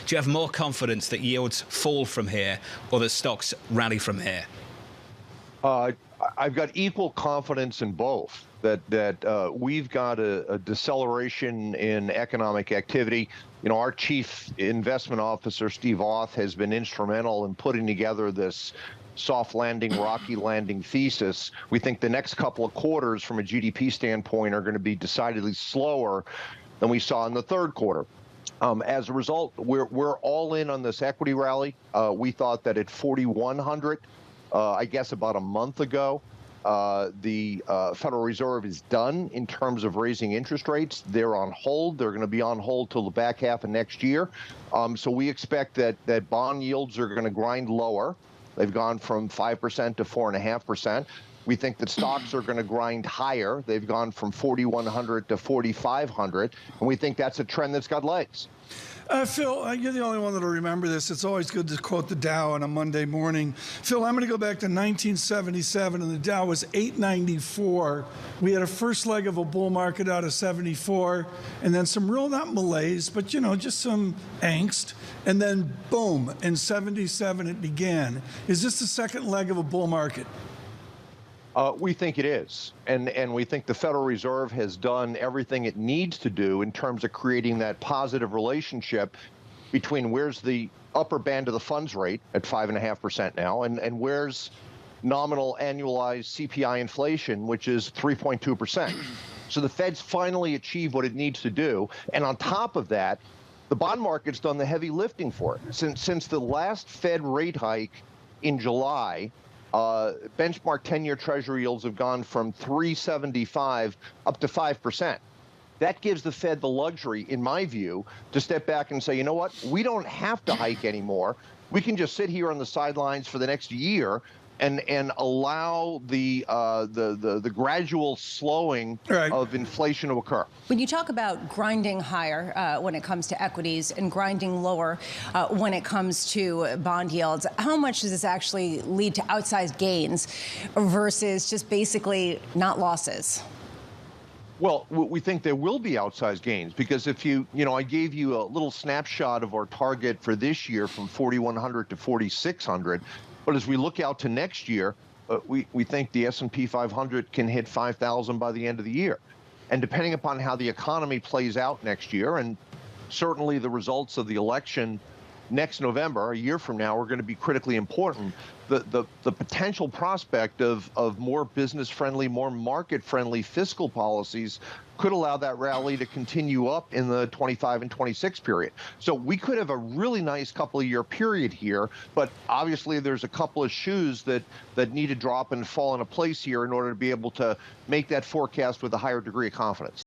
Do you have more confidence that yields fall from here or that stocks rally from here? I've got equal confidence in both. That we've got a deceleration in economic activity. You know, our chief investment officer, Steve Auth, has been instrumental in putting together this soft landing, rocky landing thesis. We think the next couple of quarters from a GDP standpoint are going to be decidedly slower than we saw in the third quarter. As a result, we're all in on this equity rally. We thought that at 4,100, I guess about a month ago, the Federal Reserve is done in terms of raising interest rates. They're on hold. They're going to be on hold till the back half of next year. So we expect that bond yields are going to grind lower. They've gone from 5% to 4.5%. We think that stocks are going to grind higher. They've gone from 4,100 to 4,500, and we think that's a trend that's got legs. Phil, you're the only one that'll remember this. It's always good to quote the Dow on a Monday morning. Phil, I'm going to go back to 1977, and the Dow was 894. We had a first leg of a bull market out of 74, and then some real, not malaise, but, you know, just some angst. And then, boom, in 77 it began. Is this the second leg of a bull market? We think it is, and we think the Federal Reserve has done everything it needs to do in terms of creating that positive relationship between where's the upper band of the funds rate at 5.5% now, and where's nominal annualized CPI inflation, which is 3.2%. So the Fed's finally achieved what it needs to do, and on top of that, the bond market's done the heavy lifting for it. Since the last Fed rate hike in July, benchmark 10-year Treasury yields have gone from 3.75 up to 5%. That gives the Fed the luxury, in my view, to step back and say, you know what, we don't have to hike anymore. We can just sit here on the sidelines for the next year and allow the gradual slowing of inflation to occur. When you talk about grinding higher when it comes to equities and grinding lower when it comes to bond yields, how much does this actually lead to outsized gains versus just basically not losses? Well, we think there will be outsized gains because if I gave you a little snapshot of our target for this year from 4,100 to 4,600. But as we look out to next year, we think the S&P 500 can hit 5,000 by the end of the year. And depending upon how the economy plays out next year, and certainly the results of the election next November, a year from now, are going to be critically important. The potential prospect of more business-friendly, more market-friendly fiscal policies could allow that rally to continue up in the 25 and 26 period. So we could have a really nice couple of year period here, but obviously there's a couple of shoes that need to drop and fall into place here in order to be able to make that forecast with a higher degree of confidence.